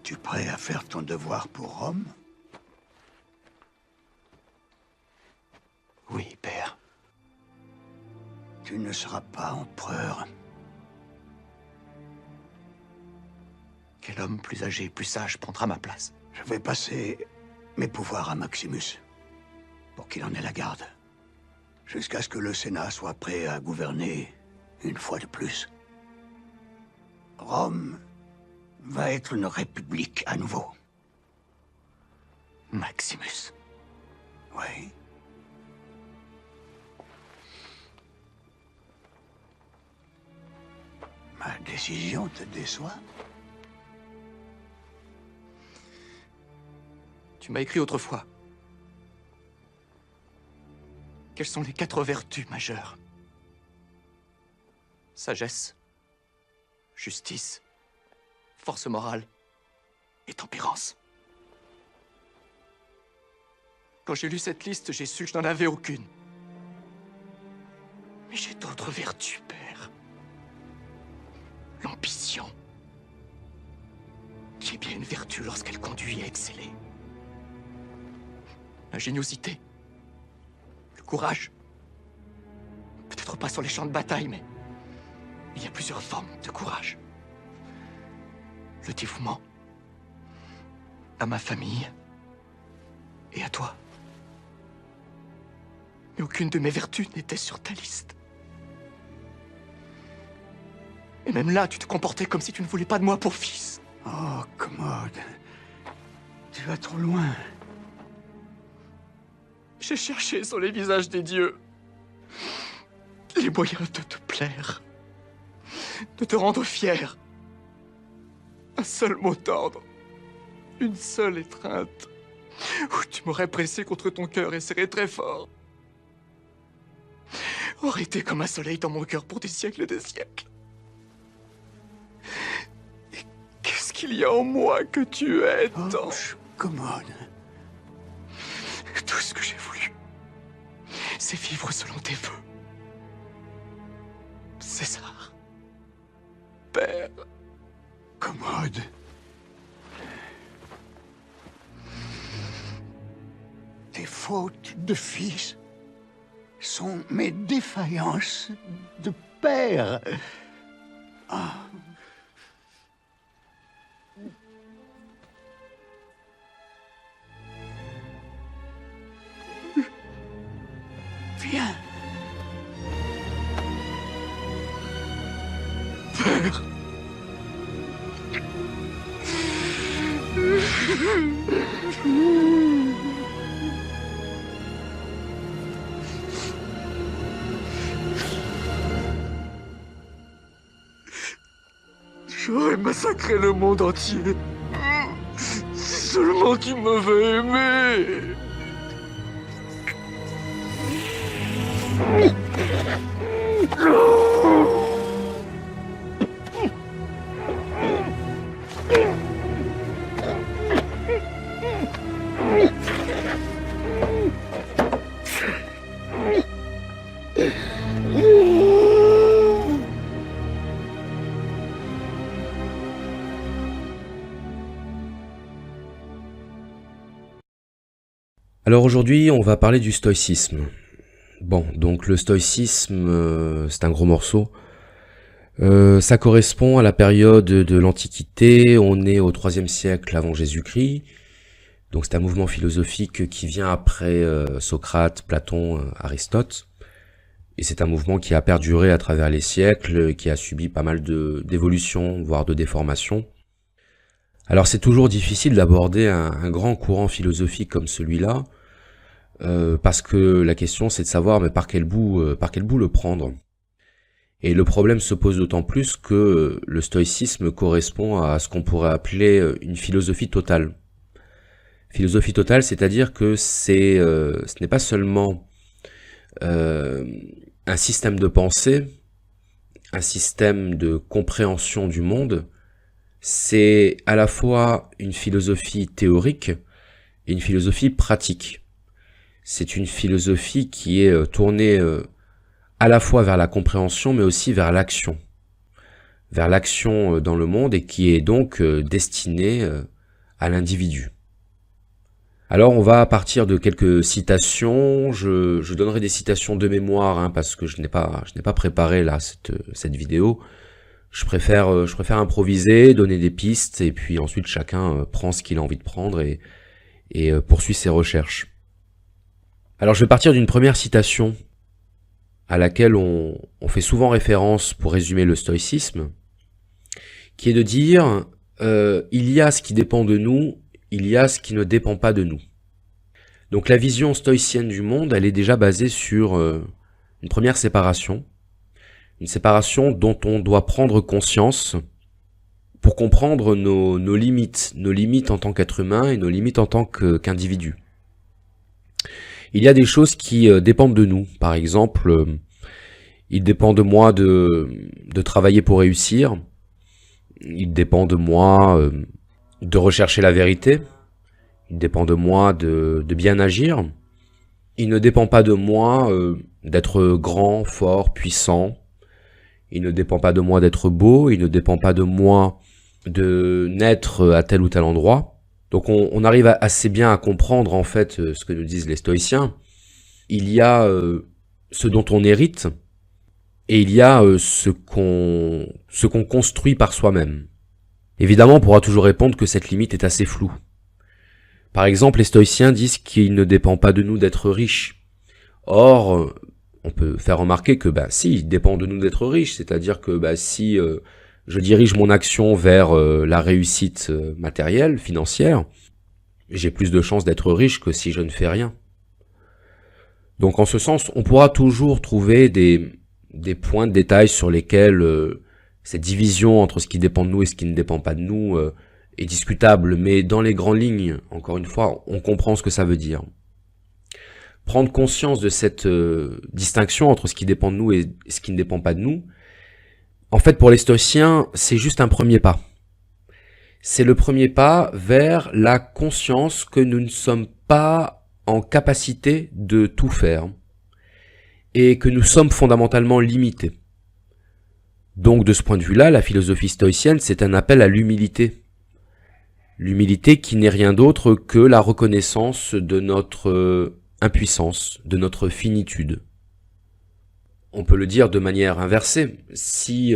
Es-tu prêt à faire ton devoir pour Rome? Oui, père. Tu ne seras pas empereur. Quel homme plus âgé, plus sage prendra ma place? Je vais passer mes pouvoirs à Maximus, pour qu'il en ait la garde, jusqu'à ce que le Sénat soit prêt à gouverner une fois de plus. Rome va être une république à nouveau. Maximus. Oui. Ma décision te déçoit? Tu m'as écrit autrefois. Quelles sont les 4 vertus majeures? Sagesse, justice, force morale et tempérance. Quand j'ai lu cette liste, j'ai su que je n'en avais aucune. Mais j'ai d'autres vertus, père. L'ambition, qui est bien une vertu lorsqu'elle conduit à exceller. L'ingéniosité, le courage. Peut-être pas sur les champs de bataille, mais il y a plusieurs formes de courage. Le dévouement à ma famille et à toi. Mais aucune de mes vertus n'était sur ta liste. Et même là, tu te comportais comme si tu ne voulais pas de moi pour fils. Oh, Commode. Tu vas trop loin. J'ai cherché sur les visages des dieux les moyens de te plaire, de te rendre fier. Un seul mot d'ordre, une seule étreinte, où tu m'aurais pressé contre ton cœur et serré très fort, aurait été comme un soleil dans mon cœur pour des siècles et des siècles. Et qu'est-ce qu'il y a en moi que tu aies tant? Commode. Tout ce que j'ai voulu, c'est vivre selon tes vœux. César. Père. Commode. Tes fautes de fils sont mes défaillances de père. Ah. Viens. Père. J'aurais massacré le monde entier. Si seulement tu m'avais aimé. Alors aujourd'hui, on va parler du stoïcisme. Bon, donc le stoïcisme, c'est un gros morceau. Ça correspond à la période de l'Antiquité, on est au IIIe siècle avant Jésus-Christ. Donc c'est un mouvement philosophique qui vient après Socrate, Platon, Aristote. Et c'est un mouvement qui a perduré à travers les siècles, qui a subi pas mal d'évolutions, voire de déformations. Alors c'est toujours difficile d'aborder un grand courant philosophique comme celui-là, parce que la question c'est de savoir mais par quel bout le prendre. Et le problème se pose d'autant plus que le stoïcisme correspond à ce qu'on pourrait appeler une philosophie totale. Philosophie totale, c'est-à-dire que ce n'est pas seulement un système de pensée, un système de compréhension du monde, c'est à la fois une philosophie théorique et une philosophie pratique. C'est une philosophie qui est tournée à la fois vers la compréhension mais aussi vers l'action dans le monde et qui est donc destinée à l'individu. Alors on va partir de quelques citations, je donnerai des citations de mémoire hein, parce que je n'ai pas préparé là cette vidéo. Je préfère improviser, donner des pistes et puis ensuite chacun prend ce qu'il a envie de prendre et poursuit ses recherches. Alors je vais partir d'une première citation à laquelle on fait souvent référence pour résumer le stoïcisme, qui est de dire il y a ce qui dépend de nous, il y a ce qui ne dépend pas de nous. Donc la vision stoïcienne du monde, elle est déjà basée sur une première séparation, une séparation dont on doit prendre conscience pour comprendre nos limites en tant qu'être humain et nos limites en tant qu'individu. Il y a des choses qui dépendent de nous. Par exemple, il dépend de moi de travailler pour réussir. Il dépend de moi de rechercher la vérité. Il dépend de moi de bien agir. Il ne dépend pas de moi d'être grand, fort, puissant. Il ne dépend pas de moi d'être beau. Il ne dépend pas de moi de naître à tel ou tel endroit. Donc on arrive assez bien à comprendre en fait ce que nous disent les stoïciens. Il y a ce dont on hérite et il y a ce qu'on construit par soi-même. Évidemment, on pourra toujours répondre que cette limite est assez floue. Par exemple, les stoïciens disent qu'il ne dépend pas de nous d'être riches. Or, on peut faire remarquer que si, il dépend de nous d'être riches, c'est-à-dire que si je dirige mon action vers la réussite matérielle, financière, j'ai plus de chances d'être riche que si je ne fais rien. Donc en ce sens, on pourra toujours trouver des points de détail sur lesquels cette division entre ce qui dépend de nous et ce qui ne dépend pas de nous est discutable, mais dans les grandes lignes, encore une fois, on comprend ce que ça veut dire. Prendre conscience de cette distinction entre ce qui dépend de nous et ce qui ne dépend pas de nous, en fait, pour les stoïciens, c'est juste un premier pas. C'est le premier pas vers la conscience que nous ne sommes pas en capacité de tout faire et que nous sommes fondamentalement limités. Donc, de ce point de vue-là, la philosophie stoïcienne, c'est un appel à l'humilité. L'humilité qui n'est rien d'autre que la reconnaissance de notre impuissance, de notre finitude. On peut le dire de manière inversée. Si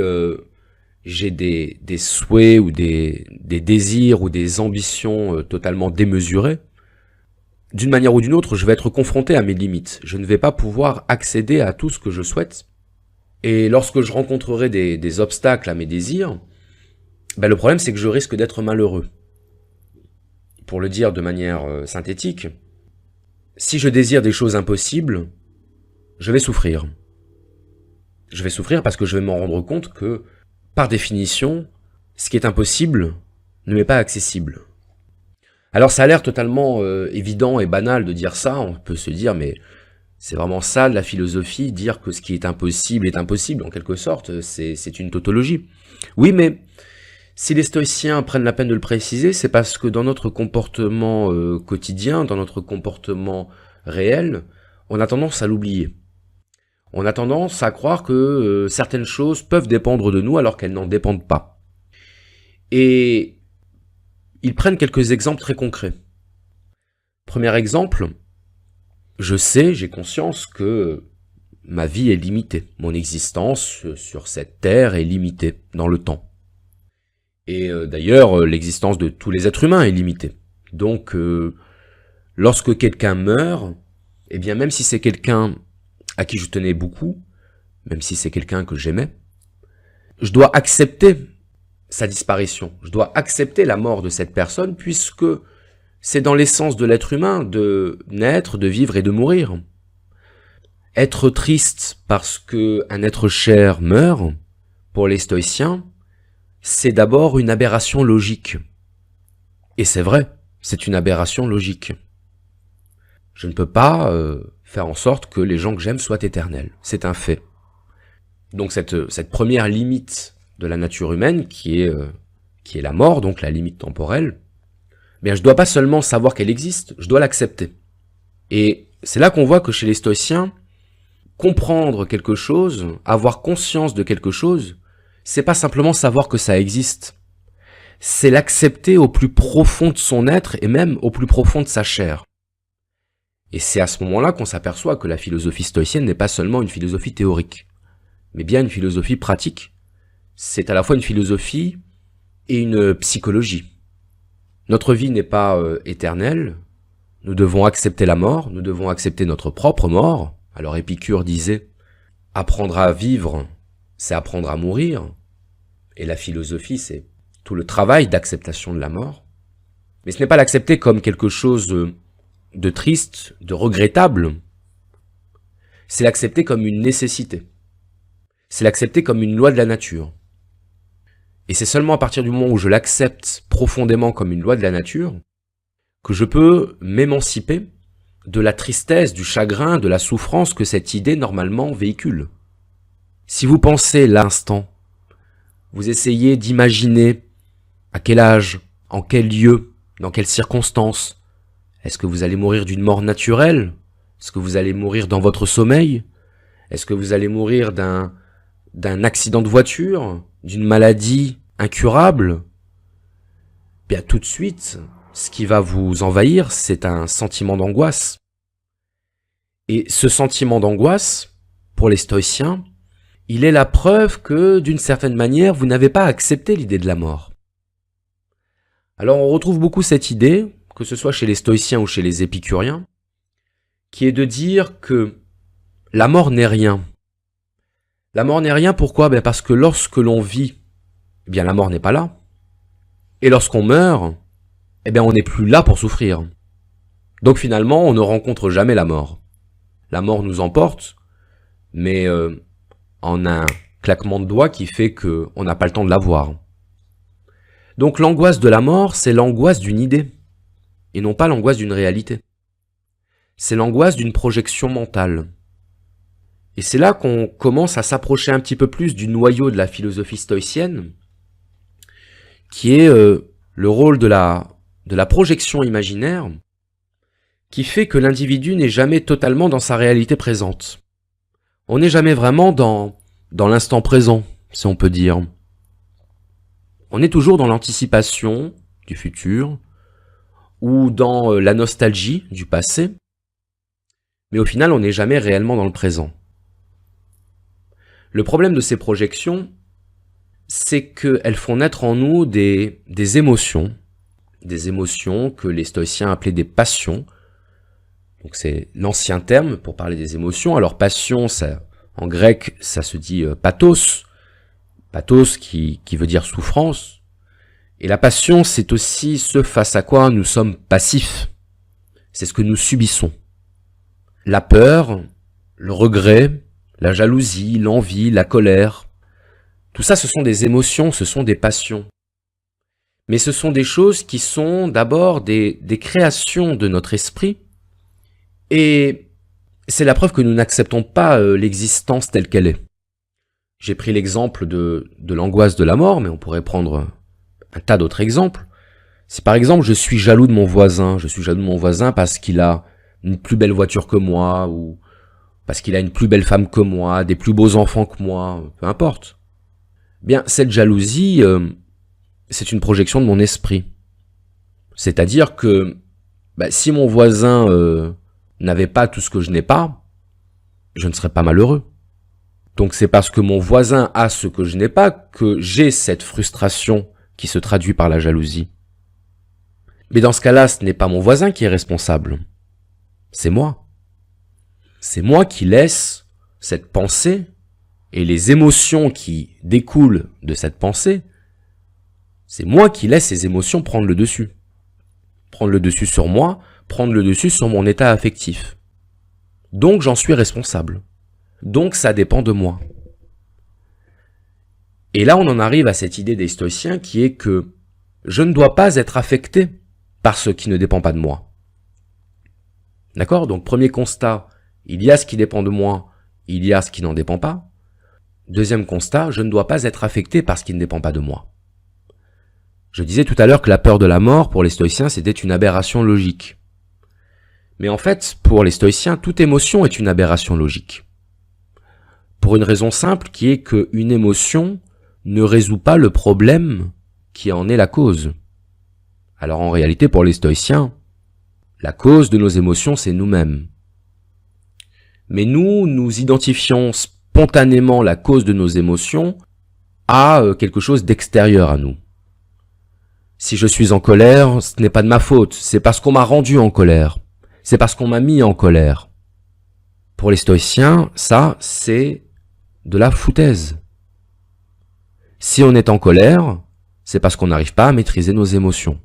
j'ai des souhaits ou des désirs ou des ambitions totalement démesurées, d'une manière ou d'une autre, je vais être confronté à mes limites. Je ne vais pas pouvoir accéder à tout ce que je souhaite. Et lorsque je rencontrerai des obstacles à mes désirs, le problème c'est que je risque d'être malheureux. Pour le dire de manière synthétique, si je désire des choses impossibles, je vais souffrir. Je vais souffrir parce que je vais m'en rendre compte que, par définition, ce qui est impossible ne m'est pas accessible. Alors ça a l'air totalement évident et banal de dire ça, on peut se dire mais c'est vraiment ça de la philosophie, dire que ce qui est impossible en quelque sorte, c'est une tautologie. Oui, mais si les stoïciens prennent la peine de le préciser, c'est parce que dans notre comportement quotidien, dans notre comportement réel, on a tendance à l'oublier. On a tendance à croire que certaines choses peuvent dépendre de nous alors qu'elles n'en dépendent pas. Et ils prennent quelques exemples très concrets. Premier exemple, je sais, j'ai conscience que ma vie est limitée. Mon existence sur cette terre est limitée dans le temps. Et d'ailleurs, l'existence de tous les êtres humains est limitée. Donc, lorsque quelqu'un meurt, eh bien même si c'est quelqu'un à qui je tenais beaucoup, même si c'est quelqu'un que j'aimais, je dois accepter sa disparition. Je dois accepter la mort de cette personne puisque c'est dans l'essence de l'être humain de naître, de vivre et de mourir. Être triste parce qu'un être cher meurt, pour les stoïciens, c'est d'abord une aberration logique. Et c'est vrai, c'est une aberration logique. Je ne peux pas faire en sorte que les gens que j'aime soient éternels. C'est un fait. Donc cette première limite de la nature humaine, qui est la mort, donc la limite temporelle, je ne dois pas seulement savoir qu'elle existe, je dois l'accepter. Et c'est là qu'on voit que chez les stoïciens, comprendre quelque chose, avoir conscience de quelque chose, c'est pas simplement savoir que ça existe. c'est l'accepter au plus profond de son être et même au plus profond de sa chair. Et c'est à ce moment-là qu'on s'aperçoit que la philosophie stoïcienne n'est pas seulement une philosophie théorique, mais bien une philosophie pratique. C'est à la fois une philosophie et une psychologie. Notre vie n'est pas éternelle, nous devons accepter la mort, nous devons accepter notre propre mort. Alors Épicure disait « Apprendre à vivre, c'est apprendre à mourir », et la philosophie, c'est tout le travail d'acceptation de la mort. Mais ce n'est pas l'accepter comme quelque chose de triste, de regrettable, c'est l'accepter comme une nécessité. C'est l'accepter comme une loi de la nature. Et c'est seulement à partir du moment où je l'accepte profondément comme une loi de la nature que je peux m'émanciper de la tristesse, du chagrin, de la souffrance que cette idée normalement véhicule. Si vous pensez l'instant, vous essayez d'imaginer à quel âge, en quel lieu, dans quelles circonstances, est-ce que vous allez mourir d'une mort naturelle? Est-ce que vous allez mourir dans votre sommeil? Est-ce que vous allez mourir d'un accident de voiture? D'une maladie incurable? Bien tout de suite, ce qui va vous envahir, c'est un sentiment d'angoisse. Et ce sentiment d'angoisse, pour les stoïciens, il est la preuve que, d'une certaine manière, vous n'avez pas accepté l'idée de la mort. Alors on retrouve beaucoup cette idée, que ce soit chez les stoïciens ou chez les épicuriens, qui est de dire que la mort n'est rien. La mort n'est rien, pourquoi? Parce que lorsque l'on vit, eh bien la mort n'est pas là. Et lorsqu'on meurt, eh bien on n'est plus là pour souffrir. Donc finalement, on ne rencontre jamais la mort. La mort nous emporte, mais en un claquement de doigts qui fait qu'on n'a pas le temps de la voir. Donc l'angoisse de la mort, c'est l'angoisse d'une idée, et non pas l'angoisse d'une réalité. C'est l'angoisse d'une projection mentale. Et c'est là qu'on commence à s'approcher un petit peu plus du noyau de la philosophie stoïcienne, qui est le rôle de la projection imaginaire, qui fait que l'individu n'est jamais totalement dans sa réalité présente. On n'est jamais vraiment dans l'instant présent, si on peut dire. On est toujours dans l'anticipation du futur, ou dans la nostalgie du passé, mais au final, on n'est jamais réellement dans le présent. Le problème de ces projections, c'est qu'elles font naître en nous des émotions que les stoïciens appelaient des passions. Donc c'est l'ancien terme pour parler des émotions. Alors passion, ça, en grec, ça se dit pathos, pathos qui veut dire souffrance. Et la passion, c'est aussi ce face à quoi nous sommes passifs. C'est ce que nous subissons. La peur, le regret, la jalousie, l'envie, la colère. Tout ça, ce sont des émotions, ce sont des passions. Mais ce sont des choses qui sont d'abord des créations de notre esprit. Et c'est la preuve que nous n'acceptons pas l'existence telle qu'elle est. J'ai pris l'exemple de l'angoisse de la mort, mais on pourrait prendre un tas d'autres exemples. Si par exemple je suis jaloux de mon voisin, parce qu'il a une plus belle voiture que moi, ou parce qu'il a une plus belle femme que moi, des plus beaux enfants que moi, peu importe. Bien, cette jalousie, c'est une projection de mon esprit. C'est-à-dire que si mon voisin n'avait pas tout ce que je n'ai pas, je ne serais pas malheureux. Donc c'est parce que mon voisin a ce que je n'ai pas que j'ai cette frustration qui se traduit par la jalousie. Mais dans ce cas-là, ce n'est pas mon voisin qui est responsable. C'est moi. C'est moi qui laisse cette pensée et les émotions qui découlent de cette pensée. C'est moi qui laisse ces émotions prendre le dessus. Prendre le dessus sur moi, prendre le dessus sur mon état affectif. Donc j'en suis responsable. Donc ça dépend de moi. Et là on en arrive à cette idée des stoïciens qui est que je ne dois pas être affecté par ce qui ne dépend pas de moi. D'accord? Donc premier constat, il y a ce qui dépend de moi, il y a ce qui n'en dépend pas. Deuxième constat, je ne dois pas être affecté par ce qui ne dépend pas de moi. Je disais tout à l'heure que la peur de la mort, pour les stoïciens, c'était une aberration logique. Mais en fait, pour les stoïciens, toute émotion est une aberration logique. Pour une raison simple qui est qu'une émotion ne résout pas le problème qui en est la cause. Alors en réalité, pour les stoïciens, la cause de nos émotions, c'est nous-mêmes. Mais nous identifions spontanément la cause de nos émotions à quelque chose d'extérieur à nous. Si je suis en colère, ce n'est pas de ma faute, c'est parce qu'on m'a rendu en colère. C'est parce qu'on m'a mis en colère. Pour les stoïciens, ça, c'est de la foutaise. Si on est en colère, c'est parce qu'on n'arrive pas à maîtriser nos émotions.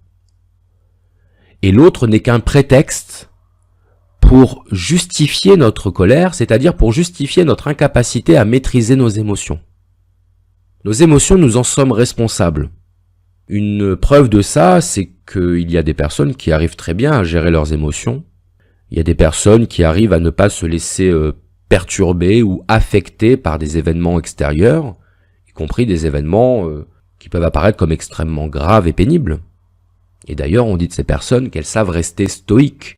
Et l'autre n'est qu'un prétexte pour justifier notre colère, c'est-à-dire pour justifier notre incapacité à maîtriser nos émotions. Nos émotions, nous en sommes responsables. Une preuve de ça, c'est qu'il y a des personnes qui arrivent très bien à gérer leurs émotions. Il y a des personnes qui arrivent à ne pas se laisser perturber ou affecter par des événements extérieurs, y compris des événements qui peuvent apparaître comme extrêmement graves et pénibles. Et d'ailleurs, on dit de ces personnes qu'elles savent rester stoïques.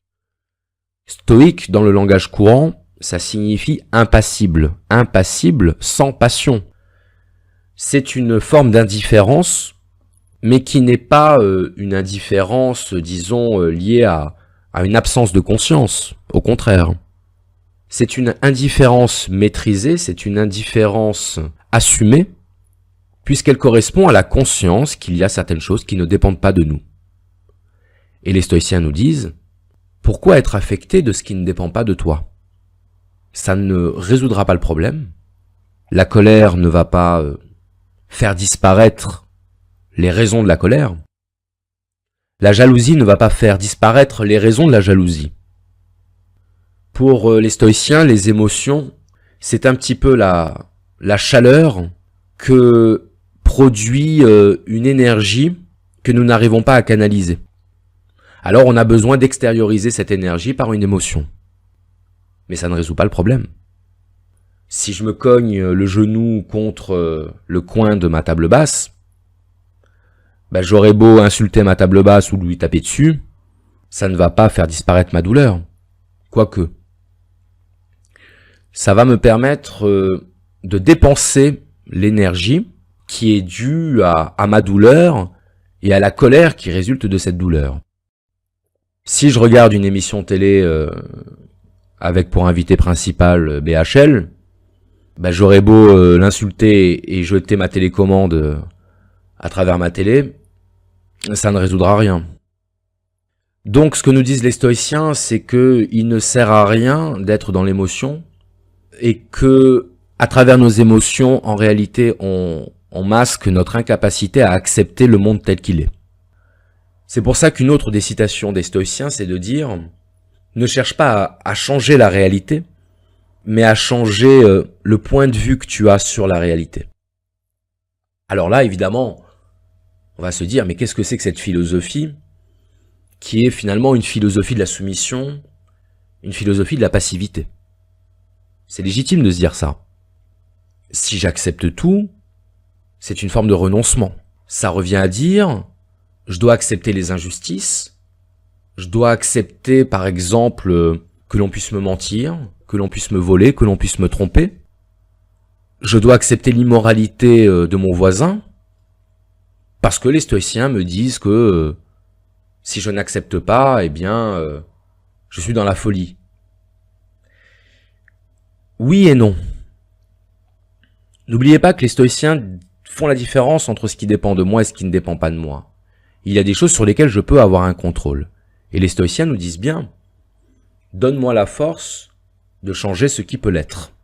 Stoïque, dans le langage courant, ça signifie impassible. Impassible, sans passion. C'est une forme d'indifférence, mais qui n'est pas une indifférence, disons, liée à une absence de conscience. Au contraire. C'est une indifférence maîtrisée, c'est une indifférence assumée, puisqu'elle correspond à la conscience qu'il y a certaines choses qui ne dépendent pas de nous. Et les stoïciens nous disent, pourquoi être affecté de ce qui ne dépend pas de toi? Ça ne résoudra pas le problème. La colère ne va pas faire disparaître les raisons de la colère. La jalousie ne va pas faire disparaître les raisons de la jalousie. Pour les stoïciens, les émotions, c'est un petit peu la chaleur que produit une énergie que nous n'arrivons pas à canaliser. Alors on a besoin d'extérioriser cette énergie par une émotion. Mais ça ne résout pas le problème. Si je me cogne le genou contre le coin de ma table basse, j'aurais beau insulter ma table basse ou lui taper dessus, ça ne va pas faire disparaître ma douleur. Quoique, ça va me permettre de dépenser l'énergie qui est due à ma douleur et à la colère qui résulte de cette douleur. Si je regarde une émission télé avec pour invité principal BHL, j'aurais beau l'insulter et jeter ma télécommande à travers ma télé, ça ne résoudra rien. Donc ce que nous disent les stoïciens, c'est que il ne sert à rien d'être dans l'émotion et que à travers nos émotions, en réalité, on masque notre incapacité à accepter le monde tel qu'il est. C'est pour ça qu'une autre des citations des stoïciens, c'est de dire « Ne cherche pas à changer la réalité, mais à changer le point de vue que tu as sur la réalité. » Alors là, évidemment, on va se dire « Mais qu'est-ce que c'est que cette philosophie qui est finalement une philosophie de la soumission, une philosophie de la passivité ?» C'est légitime de se dire ça. Si j'accepte tout, c'est une forme de renoncement. Ça revient à dire... Je dois accepter les injustices, je dois accepter par exemple que l'on puisse me mentir, que l'on puisse me voler, que l'on puisse me tromper. Je dois accepter l'immoralité de mon voisin, parce que les stoïciens me disent que si je n'accepte pas, je suis dans la folie. Oui et non. N'oubliez pas que les stoïciens font la différence entre ce qui dépend de moi et ce qui ne dépend pas de moi. Il y a des choses sur lesquelles je peux avoir un contrôle. Et les stoïciens nous disent bien, donne-moi la force de changer ce qui peut l'être.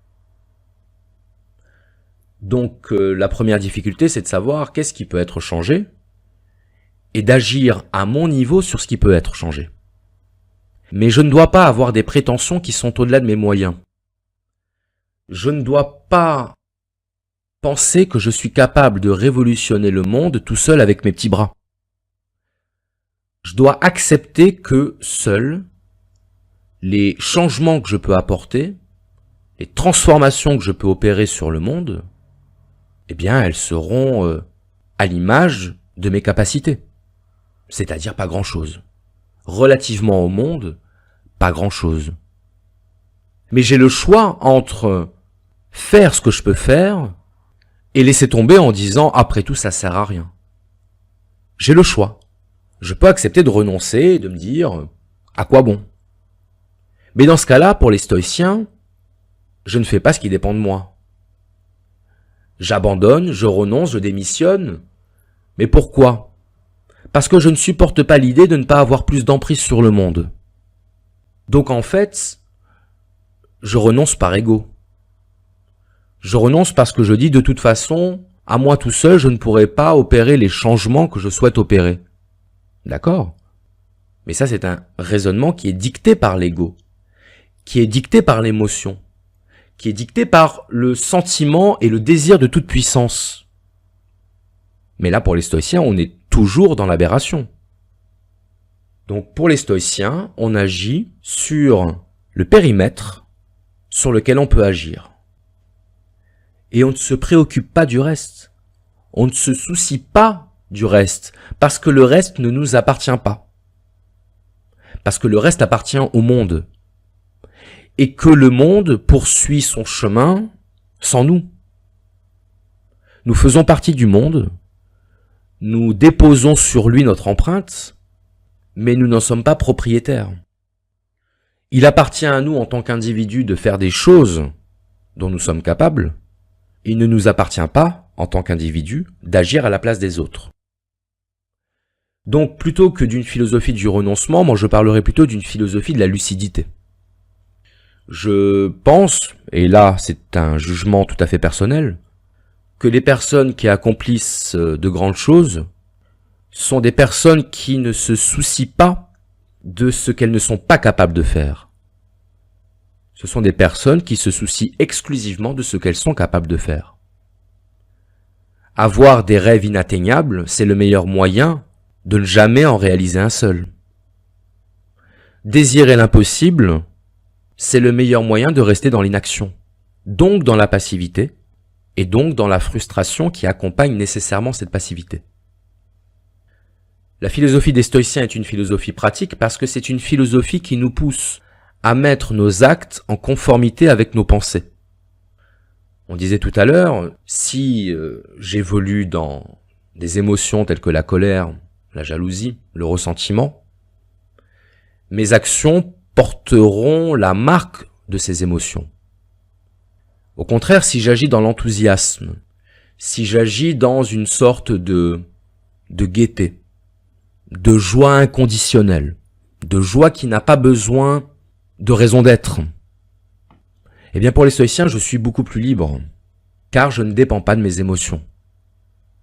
Donc la première difficulté, c'est de savoir qu'est-ce qui peut être changé et d'agir à mon niveau sur ce qui peut être changé. Mais je ne dois pas avoir des prétentions qui sont au-delà de mes moyens. Je ne dois pas penser que je suis capable de révolutionner le monde tout seul avec mes petits bras. Je dois accepter que seuls les changements que je peux apporter, les transformations que je peux opérer sur le monde, elles seront à l'image de mes capacités. C'est-à-dire pas grand-chose. Relativement au monde, pas grand-chose. Mais j'ai le choix entre faire ce que je peux faire et laisser tomber en disant « après tout, ça sert à rien ». J'ai le choix. Je peux accepter de renoncer et de me dire « à quoi bon ?» Mais dans ce cas-là, pour les stoïciens, je ne fais pas ce qui dépend de moi. J'abandonne, je renonce, je démissionne. Mais pourquoi? Parce que je ne supporte pas l'idée de ne pas avoir plus d'emprise sur le monde. Donc en fait, je renonce par ego. Je renonce parce que je dis de toute façon, à moi tout seul, je ne pourrai pas opérer les changements que je souhaite opérer. D'accord? Mais ça, c'est un raisonnement qui est dicté par l'ego, qui est dicté par l'émotion, qui est dicté par le sentiment et le désir de toute puissance. Mais là, pour les stoïciens, on est toujours dans l'aberration. Donc, pour les stoïciens, on agit sur le périmètre sur lequel on peut agir. Et on ne se préoccupe pas du reste. On ne se soucie pas du reste, parce que le reste ne nous appartient pas. Parce que le reste appartient au monde. Et que le monde poursuit son chemin sans nous. Nous faisons partie du monde, nous déposons sur lui notre empreinte, mais nous n'en sommes pas propriétaires. Il appartient à nous en tant qu'individus de faire des choses dont nous sommes capables. Il ne nous appartient pas, en tant qu'individus, d'agir à la place des autres. Donc, plutôt que d'une philosophie du renoncement, moi je parlerai plutôt d'une philosophie de la lucidité. Je pense, et là c'est un jugement tout à fait personnel, que les personnes qui accomplissent de grandes choses sont des personnes qui ne se soucient pas de ce qu'elles ne sont pas capables de faire. Ce sont des personnes qui se soucient exclusivement de ce qu'elles sont capables de faire. Avoir des rêves inatteignables, c'est le meilleur moyen de ne jamais en réaliser un seul. Désirer l'impossible, c'est le meilleur moyen de rester dans l'inaction, donc dans la passivité, et donc dans la frustration qui accompagne nécessairement cette passivité. La philosophie des stoïciens est une philosophie pratique parce que c'est une philosophie qui nous pousse à mettre nos actes en conformité avec nos pensées. On disait tout à l'heure, si j'évolue dans des émotions telles que la colère, la jalousie, le ressentiment, mes actions porteront la marque de ces émotions. Au contraire, si j'agis dans l'enthousiasme, si j'agis dans une sorte de gaieté, de joie inconditionnelle, de joie qui n'a pas besoin de raison d'être, eh bien pour les stoïciens, je suis beaucoup plus libre, car je ne dépends pas de mes émotions,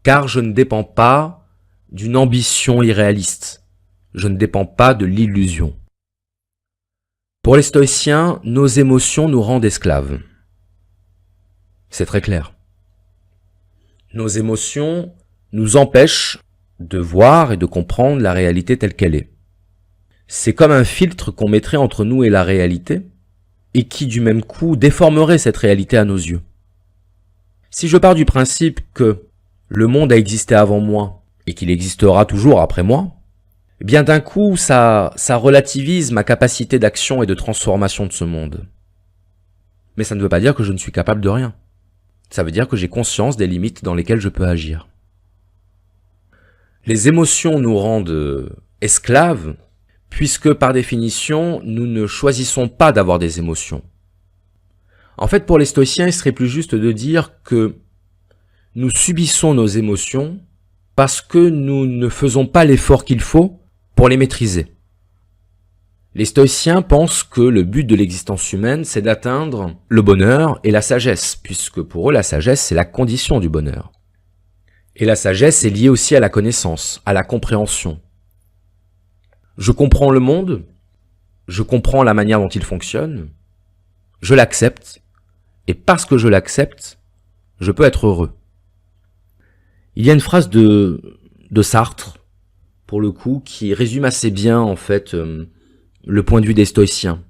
car je ne dépends pas d'une ambition irréaliste, je ne dépends pas de l'illusion. Pour les stoïciens, nos émotions nous rendent esclaves. C'est très clair. Nos émotions nous empêchent de voir et de comprendre la réalité telle qu'elle est. C'est comme un filtre qu'on mettrait entre nous et la réalité, et qui du même coup déformerait cette réalité à nos yeux. Si je pars du principe que le monde a existé avant moi, et qu'il existera toujours après moi, eh bien d'un coup ça relativise ma capacité d'action et de transformation de ce monde. Mais ça ne veut pas dire que je ne suis capable de rien. Ça veut dire que j'ai conscience des limites dans lesquelles je peux agir. Les émotions nous rendent esclaves, puisque par définition, nous ne choisissons pas d'avoir des émotions. En fait, pour les stoïciens, il serait plus juste de dire que nous subissons nos émotions parce que nous ne faisons pas l'effort qu'il faut pour les maîtriser. Les stoïciens pensent que le but de l'existence humaine, c'est d'atteindre le bonheur et la sagesse, puisque pour eux, la sagesse, c'est la condition du bonheur. Et la sagesse est liée aussi à la connaissance, à la compréhension. Je comprends le monde, je comprends la manière dont il fonctionne, je l'accepte, et parce que je l'accepte, je peux être heureux. Il y a une phrase de Sartre, pour le coup, qui résume assez bien, en fait, le point de vue des stoïciens,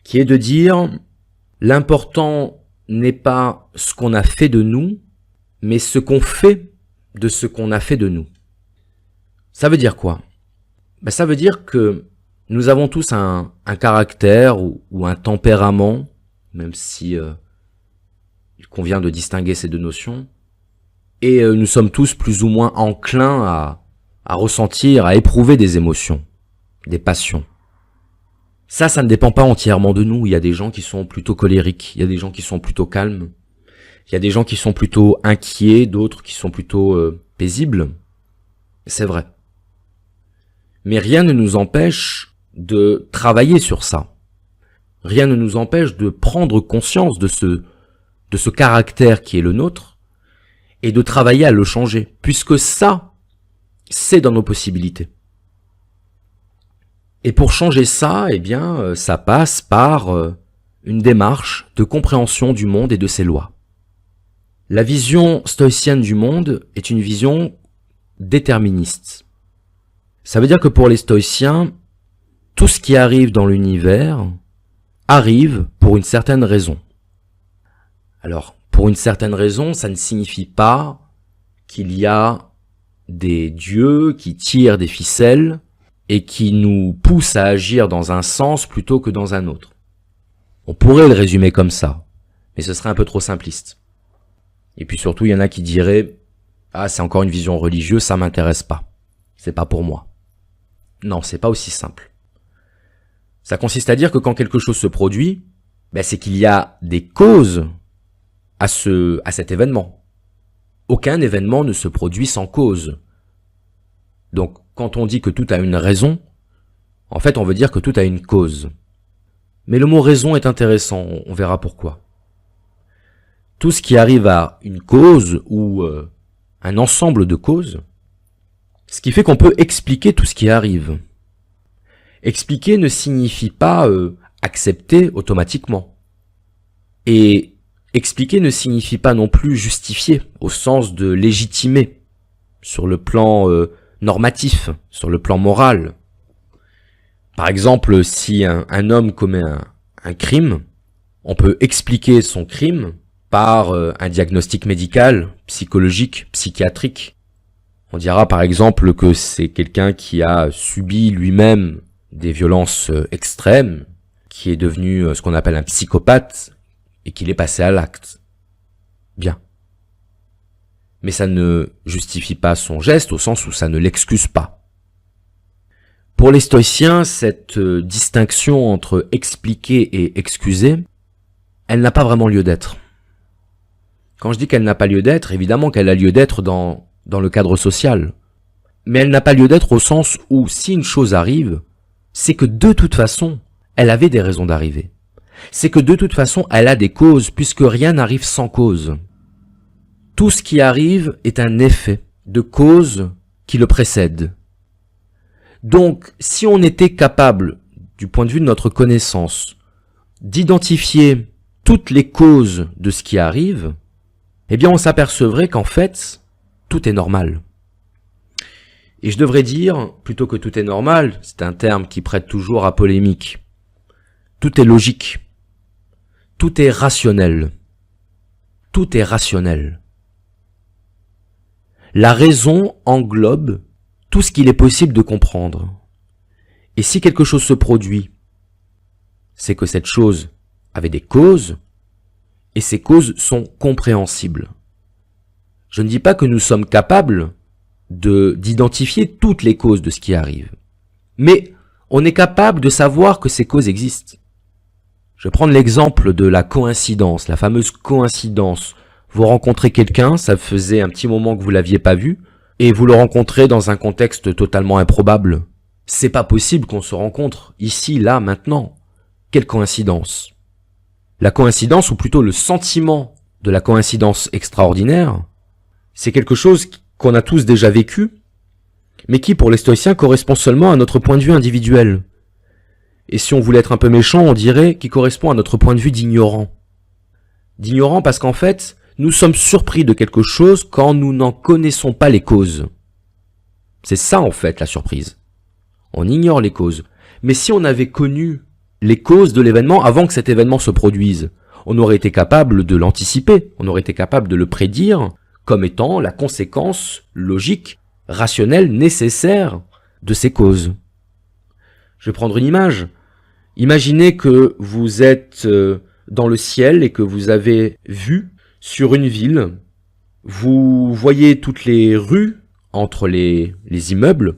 qui est de dire « L'important n'est pas ce qu'on a fait de nous, mais ce qu'on fait de ce qu'on a fait de nous. » Ça veut dire quoi? Ça veut dire que nous avons tous un caractère ou un tempérament, même si il convient de distinguer ces deux notions, et nous sommes tous plus ou moins enclins à ressentir, à éprouver des émotions, des passions. Ça ne dépend pas entièrement de nous. Il y a des gens qui sont plutôt colériques, il y a des gens qui sont plutôt calmes, il y a des gens qui sont plutôt inquiets, d'autres qui sont plutôt paisibles. C'est vrai. Mais rien ne nous empêche de travailler sur ça. Rien ne nous empêche de prendre conscience de ce caractère qui est le nôtre et de travailler à le changer, puisque ça, c'est dans nos possibilités. Et pour changer ça, eh bien, ça passe par une démarche de compréhension du monde et de ses lois. La vision stoïcienne du monde est une vision déterministe. Ça veut dire que pour les stoïciens, tout ce qui arrive dans l'univers arrive pour une certaine raison. Alors, pour une certaine raison, ça ne signifie pas qu'il y a des dieux qui tirent des ficelles et qui nous poussent à agir dans un sens plutôt que dans un autre. On pourrait le résumer comme ça, mais ce serait un peu trop simpliste. Et puis surtout, il y en a qui diraient « Ah, c'est encore une vision religieuse, ça m'intéresse pas. C'est pas pour moi. » Non, c'est pas aussi simple. Ça consiste à dire que quand quelque chose se produit, c'est qu'il y a des causes à cet événement. Aucun événement ne se produit sans cause. Donc, quand on dit que tout a une raison, en fait, on veut dire que tout a une cause. Mais le mot raison est intéressant, on verra pourquoi. Tout ce qui arrive à une cause ou un ensemble de causes, ce qui fait qu'on peut expliquer tout ce qui arrive. Expliquer ne signifie pas accepter automatiquement. Et expliquer ne signifie pas non plus justifier, au sens de légitimer, sur le plan normatif, sur le plan moral. Par exemple, si un homme commet un crime, on peut expliquer son crime par un diagnostic médical, psychologique, psychiatrique. On dira par exemple que c'est quelqu'un qui a subi lui-même des violences extrêmes, qui est devenu ce qu'on appelle un psychopathe, et qu'il est passé à l'acte. Bien. Mais ça ne justifie pas son geste au sens où ça ne l'excuse pas. Pour les stoïciens, cette distinction entre expliquer et excuser, elle n'a pas vraiment lieu d'être. Quand je dis qu'elle n'a pas lieu d'être, évidemment qu'elle a lieu d'être dans le cadre social. Mais elle n'a pas lieu d'être au sens où si une chose arrive, c'est que de toute façon, elle avait des raisons d'arriver. C'est que de toute façon, elle a des causes, puisque rien n'arrive sans cause. Tout ce qui arrive est un effet de cause qui le précède. Donc, si on était capable, du point de vue de notre connaissance, d'identifier toutes les causes de ce qui arrive, eh bien on s'apercevrait qu'en fait, tout est normal. Et je devrais dire, plutôt que tout est normal, c'est un terme qui prête toujours à polémique, tout est logique, tout est rationnel, tout est rationnel. La raison englobe tout ce qu'il est possible de comprendre. Et si quelque chose se produit, c'est que cette chose avait des causes, et ces causes sont compréhensibles. Je ne dis pas que nous sommes capables d'identifier toutes les causes de ce qui arrive. Mais on est capable de savoir que ces causes existent. Je vais prendre l'exemple de la coïncidence, la fameuse coïncidence. Vous rencontrez quelqu'un, ça faisait un petit moment que vous l'aviez pas vu, et vous le rencontrez dans un contexte totalement improbable. C'est pas possible qu'on se rencontre ici, là, maintenant. Quelle coïncidence! La coïncidence, ou plutôt le sentiment de la coïncidence extraordinaire, c'est quelque chose qu'on a tous déjà vécu, mais qui, pour les stoïciens, correspond seulement à notre point de vue individuel. Et si on voulait être un peu méchant, on dirait qu'il correspond à notre point de vue d'ignorant. D'ignorant parce qu'en fait, nous sommes surpris de quelque chose quand nous n'en connaissons pas les causes. C'est ça, en fait, la surprise. On ignore les causes. Mais si on avait connu les causes de l'événement avant que cet événement se produise, on aurait été capable de l'anticiper, on aurait été capable de le prédire comme étant la conséquence logique, rationnelle, nécessaire de ces causes. Je vais prendre une image. Imaginez que vous êtes dans le ciel et que vous avez vu sur une ville, vous voyez toutes les rues entre les immeubles,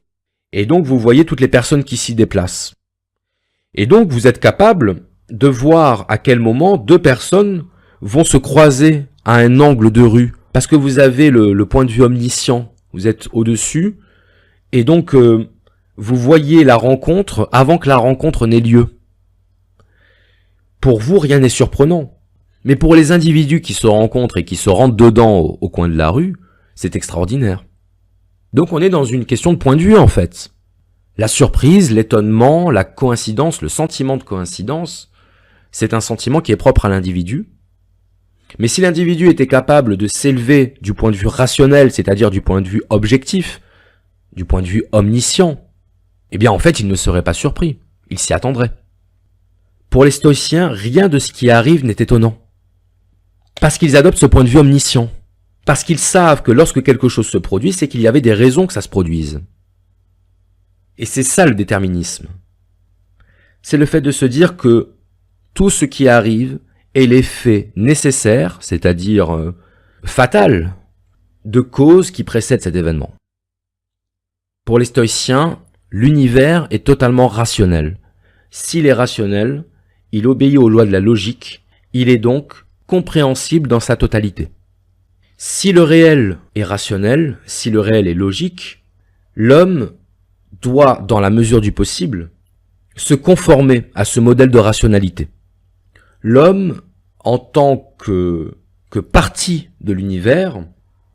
et donc vous voyez toutes les personnes qui s'y déplacent. Et donc vous êtes capable de voir à quel moment deux personnes vont se croiser à un angle de rue, parce que vous avez le point de vue omniscient, vous êtes au-dessus, et donc vous voyez la rencontre avant que la rencontre n'ait lieu. Pour vous, rien n'est surprenant. Mais pour les individus qui se rencontrent et qui se rentrent dedans au coin de la rue, c'est extraordinaire. Donc on est dans une question de point de vue en fait. La surprise, l'étonnement, la coïncidence, le sentiment de coïncidence, c'est un sentiment qui est propre à l'individu. Mais si l'individu était capable de s'élever du point de vue rationnel, c'est-à-dire du point de vue objectif, du point de vue omniscient, eh bien en fait il ne serait pas surpris, il s'y attendrait. Pour les stoïciens, rien de ce qui arrive n'est étonnant. Parce qu'ils adoptent ce point de vue omniscient. Parce qu'ils savent que lorsque quelque chose se produit, c'est qu'il y avait des raisons que ça se produise. Et c'est ça le déterminisme. C'est le fait de se dire que tout ce qui arrive est l'effet nécessaire, c'est-à-dire fatal, de causes qui précèdent cet événement. Pour les stoïciens, l'univers est totalement rationnel. S'il est rationnel, il obéit aux lois de la logique, il est donc compréhensible dans sa totalité. Si le réel est rationnel, si le réel est logique, l'homme doit, dans la mesure du possible, se conformer à ce modèle de rationalité. L'homme, en tant que partie de l'univers,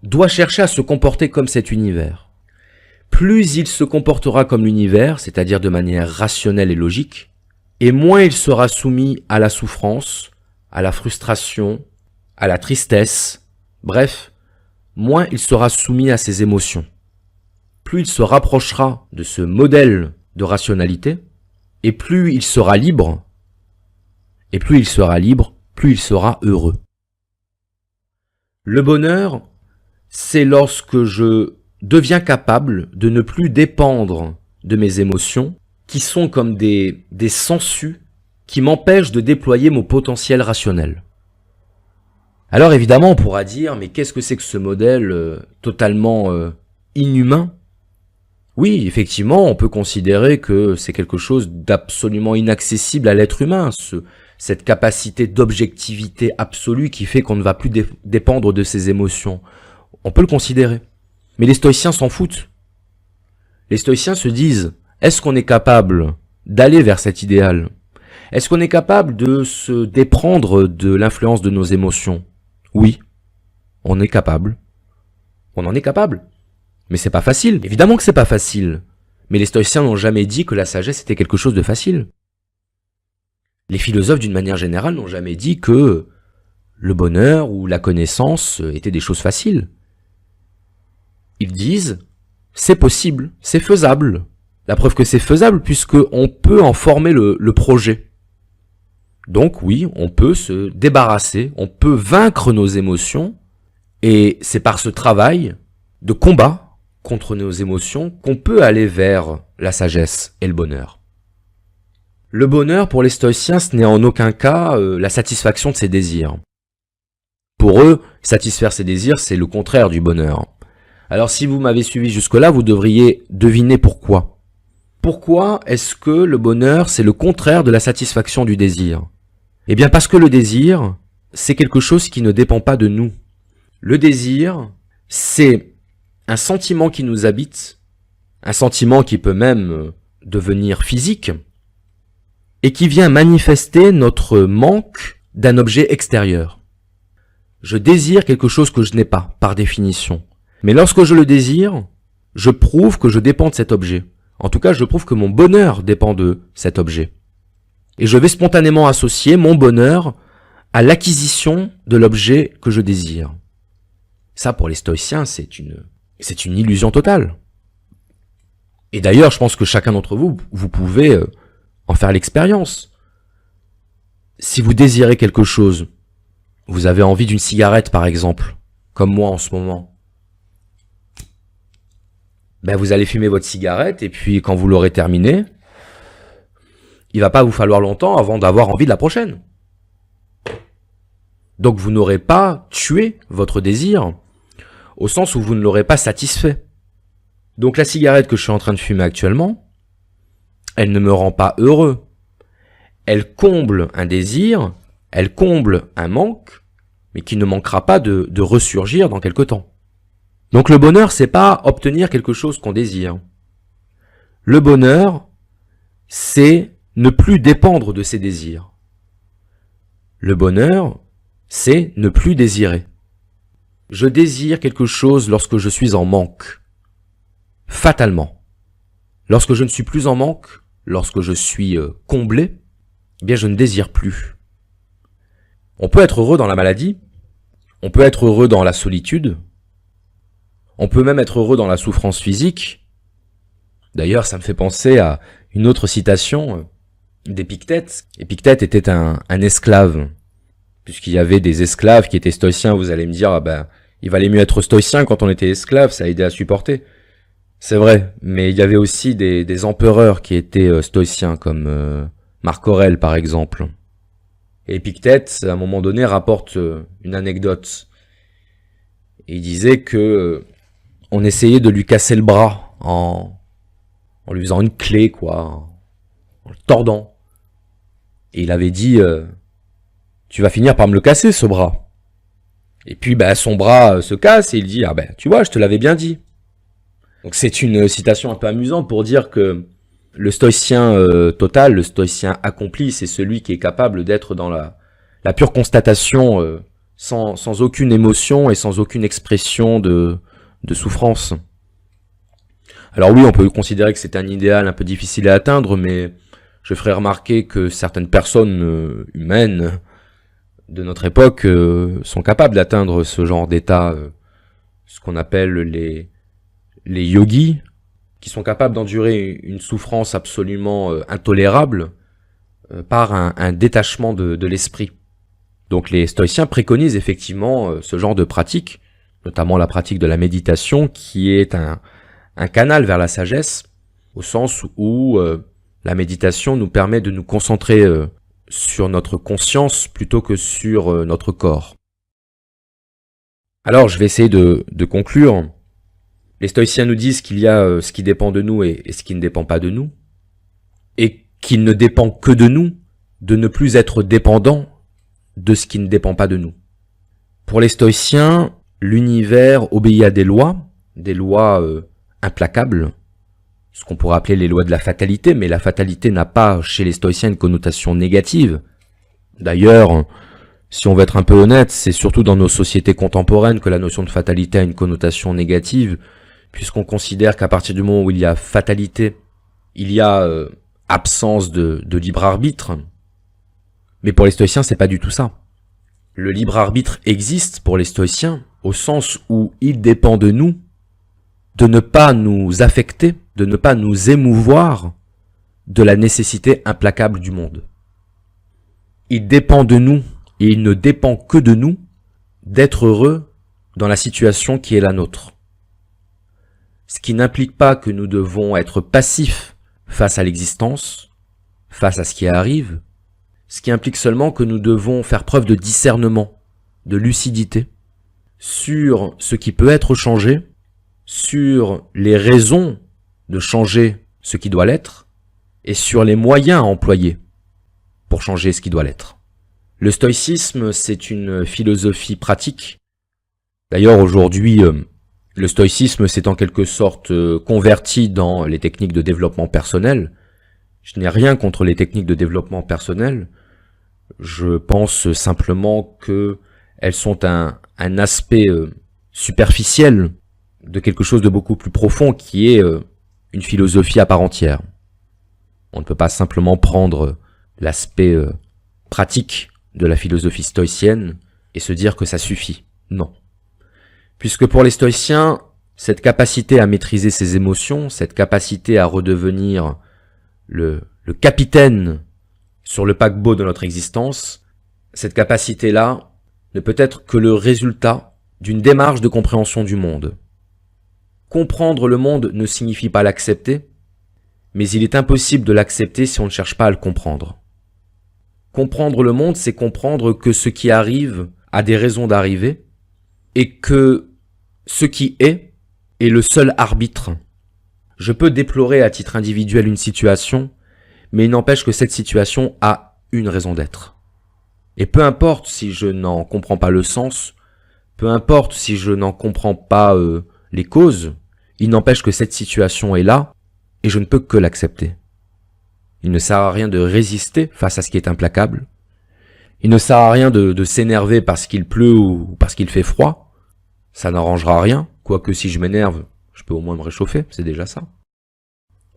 doit chercher à se comporter comme cet univers. Plus il se comportera comme l'univers, c'est-à-dire de manière rationnelle et logique, et moins il sera soumis à la souffrance, à la frustration, à la tristesse, bref, moins il sera soumis à ses émotions. Plus il se rapprochera de ce modèle de rationalité, et plus il sera libre, et plus il sera libre, plus il sera heureux. Le bonheur, c'est lorsque je deviens capable de ne plus dépendre de mes émotions, qui sont comme des sangsues qui m'empêchent de déployer mon potentiel rationnel. Alors évidemment, on pourra dire, mais qu'est-ce que c'est que ce modèle totalement inhumain? Oui, effectivement, on peut considérer que c'est quelque chose d'absolument inaccessible à l'être humain, cette capacité d'objectivité absolue qui fait qu'on ne va plus dépendre de ses émotions. On peut le considérer. Mais les stoïciens s'en foutent. Les stoïciens se disent, est-ce qu'on est capable d'aller vers cet idéal? Est-ce qu'on est capable de se déprendre de l'influence de nos émotions? Oui, on est capable. On en est capable. Mais c'est pas facile. Évidemment que c'est pas facile. Mais les stoïciens n'ont jamais dit que la sagesse était quelque chose de facile. Les philosophes, d'une manière générale, n'ont jamais dit que le bonheur ou la connaissance étaient des choses faciles. Ils disent, c'est possible, c'est faisable. La preuve que c'est faisable puisqu'on peut en former le projet. Donc oui, on peut se débarrasser, on peut vaincre nos émotions, et c'est par ce travail de combat contre nos émotions qu'on peut aller vers la sagesse et le bonheur. Le bonheur, pour les stoïciens, ce n'est en aucun cas la satisfaction de ses désirs. Pour eux, satisfaire ses désirs, c'est le contraire du bonheur. Alors si vous m'avez suivi jusque-là, vous devriez deviner pourquoi. Pourquoi est-ce que le bonheur, c'est le contraire de la satisfaction du désir? Eh bien parce que le désir, c'est quelque chose qui ne dépend pas de nous. Le désir, c'est un sentiment qui nous habite, un sentiment qui peut même devenir physique, et qui vient manifester notre manque d'un objet extérieur. Je désire quelque chose que je n'ai pas, par définition. Mais lorsque je le désire, je prouve que je dépends de cet objet. En tout cas, je prouve que mon bonheur dépend de cet objet. Et je vais spontanément associer mon bonheur à l'acquisition de l'objet que je désire. Ça, pour les stoïciens, c'est une illusion totale. Et d'ailleurs, je pense que chacun d'entre vous, vous pouvez en faire l'expérience. Si vous désirez quelque chose, vous avez envie d'une cigarette par exemple, comme moi en ce moment, ben vous allez fumer votre cigarette et puis quand vous l'aurez terminée, il va pas vous falloir longtemps avant d'avoir envie de la prochaine. Donc vous n'aurez pas tué votre désir, au sens où vous ne l'aurez pas satisfait. Donc la cigarette que je suis en train de fumer actuellement, elle ne me rend pas heureux. Elle comble un désir, elle comble un manque, mais qui ne manquera pas de ressurgir dans quelque temps. Donc le bonheur, c'est pas obtenir quelque chose qu'on désire. Le bonheur, c'est ne plus dépendre de ses désirs. Le bonheur, c'est ne plus désirer. Je désire quelque chose lorsque je suis en manque. Fatalement. Lorsque je ne suis plus en manque, lorsque je suis comblé, eh bien je ne désire plus. On peut être heureux dans la maladie, on peut être heureux dans la solitude, on peut même être heureux dans la souffrance physique. D'ailleurs, ça me fait penser à une autre citation d'Épictète. Épictète était un esclave, puisqu'il y avait des esclaves qui étaient stoïciens. Vous allez me dire, il valait mieux être stoïcien quand on était esclave, ça aidait à supporter. C'est vrai, mais il y avait aussi des empereurs qui étaient stoïciens, comme Marc Aurèle par exemple. Et Épictète, à un moment donné, rapporte une anecdote. Il disait que on essayait de lui casser le bras en lui faisant une clé, quoi, en le tordant. Et il avait dit, tu vas finir par me le casser, ce bras. Et puis, son bras se casse et il dit, tu vois, je te l'avais bien dit. Donc c'est une citation un peu amusante pour dire que le stoïcien total, le stoïcien accompli, c'est celui qui est capable d'être dans la pure constatation, sans aucune émotion et sans aucune expression de souffrance. Alors oui, on peut considérer que c'est un idéal un peu difficile à atteindre, mais je ferai remarquer que certaines personnes humaines de notre époque sont capables d'atteindre ce genre d'état, ce qu'on appelle les yogis, qui sont capables d'endurer une souffrance absolument intolérable par un détachement de l'esprit. Donc les stoïciens préconisent effectivement ce genre de pratique, notamment la pratique de la méditation, qui est un canal vers la sagesse, au sens où la méditation nous permet de nous concentrer sur notre conscience plutôt que sur notre corps. Alors je vais essayer de conclure. Les stoïciens nous disent qu'il y a ce qui dépend de nous et ce qui ne dépend pas de nous, et qu'il ne dépend que de nous, de ne plus être dépendant de ce qui ne dépend pas de nous. Pour les stoïciens, l'univers obéit à des lois implacables, ce qu'on pourrait appeler les lois de la fatalité, mais la fatalité n'a pas chez les stoïciens une connotation négative. D'ailleurs, si on veut être un peu honnête, c'est surtout dans nos sociétés contemporaines que la notion de fatalité a une connotation négative, puisqu'on considère qu'à partir du moment où il y a fatalité, il y a absence de libre arbitre. Mais pour les stoïciens, c'est pas du tout ça. Le libre arbitre existe pour les stoïciens, au sens où il dépend de nous, de ne pas nous affecter, de ne pas nous émouvoir de la nécessité implacable du monde. Il dépend de nous, et il ne dépend que de nous, d'être heureux dans la situation qui est la nôtre. Ce qui n'implique pas que nous devons être passifs face à l'existence, face à ce qui arrive, ce qui implique seulement que nous devons faire preuve de discernement, de lucidité, sur ce qui peut être changé, sur les raisons de changer ce qui doit l'être, et sur les moyens à employer pour changer ce qui doit l'être. Le stoïcisme, c'est une philosophie pratique. D'ailleurs, aujourd'hui, le stoïcisme s'est en quelque sorte converti dans les techniques de développement personnel. Je n'ai rien contre les techniques de développement personnel. Je pense simplement que elles sont un aspect superficiel de quelque chose de beaucoup plus profond qui est une philosophie à part entière. On ne peut pas simplement prendre l'aspect pratique de la philosophie stoïcienne et se dire que ça suffit. Non. Puisque pour les stoïciens, cette capacité à maîtriser ses émotions, cette capacité à redevenir le capitaine sur le paquebot de notre existence, cette capacité-là ne peut être que le résultat d'une démarche de compréhension du monde. Comprendre le monde ne signifie pas l'accepter, mais il est impossible de l'accepter si on ne cherche pas à le comprendre. Comprendre le monde, c'est comprendre que ce qui arrive a des raisons d'arriver, et que ce qui est le seul arbitre Je peux déplorer à titre individuel une situation, mais il n'empêche que cette situation a une raison d'être. Et peu importe si je n'en comprends pas le sens, peu importe si je n'en comprends pas les causes, il n'empêche que cette situation est là et je ne peux que l'accepter. Il ne sert à rien de résister face à ce qui est implacable. Il ne sert à rien de s'énerver parce qu'il pleut ou parce qu'il fait froid. Ça n'arrangera rien, quoique si je m'énerve, je peux au moins me réchauffer, c'est déjà ça.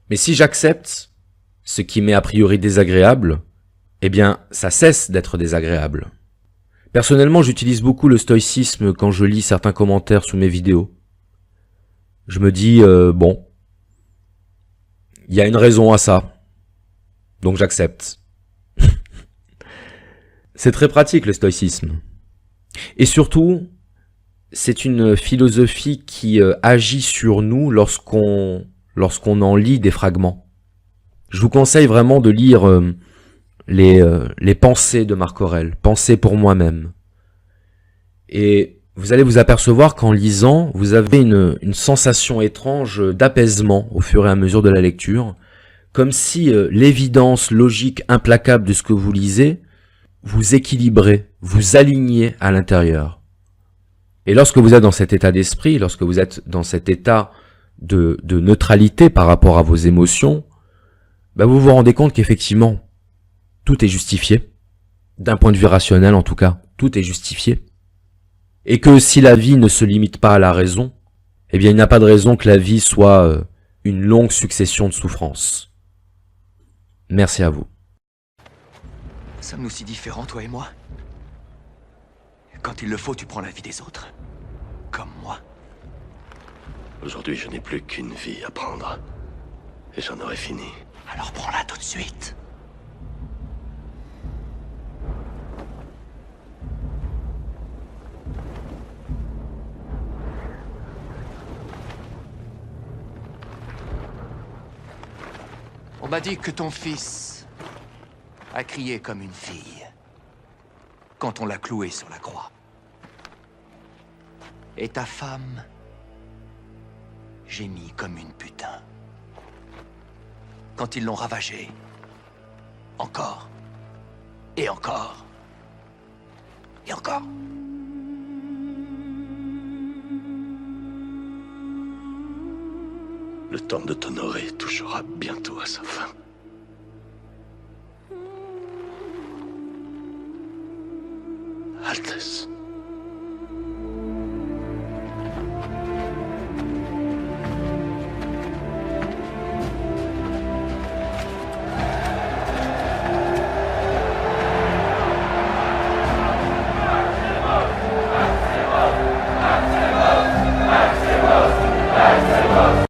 Mais si j'accepte ce qui m'est a priori désagréable, eh bien, ça cesse d'être désagréable. Personnellement, j'utilise beaucoup le stoïcisme quand je lis certains commentaires sous mes vidéos. Je me dis, bon, il y a une raison à ça, donc j'accepte. C'est très pratique le stoïcisme. Et surtout, c'est une philosophie qui agit sur nous lorsqu'on en lit des fragments. Je vous conseille vraiment de lire les pensées de Marc Aurèle, pensées pour moi-même. Et vous allez vous apercevoir qu'en lisant, vous avez une sensation étrange d'apaisement au fur et à mesure de la lecture, comme si l'évidence logique implacable de ce que vous lisez vous équilibrez, vous alignez à l'intérieur. Et lorsque vous êtes dans cet état d'esprit, lorsque vous êtes dans cet état de neutralité par rapport à vos émotions, vous vous rendez compte qu'effectivement, tout est justifié. D'un point de vue rationnel en tout cas, tout est justifié. Et que si la vie ne se limite pas à la raison, eh bien il n'y a pas de raison que la vie soit une longue succession de souffrances. Merci à vous. Sommes-nous si différents, toi et moi? Quand il le faut, tu prends la vie des autres. Comme moi. Aujourd'hui, je n'ai plus qu'une vie à prendre. Et j'en aurai fini. Alors prends-la tout de suite. On m'a dit que ton fils a crié comme une fille quand on l'a cloué sur la croix. Et ta femme gémit comme une putain quand ils l'ont ravagé. Encore. Et encore. Et encore. Le temps de t'honorer touchera bientôt à sa fin. Altesse.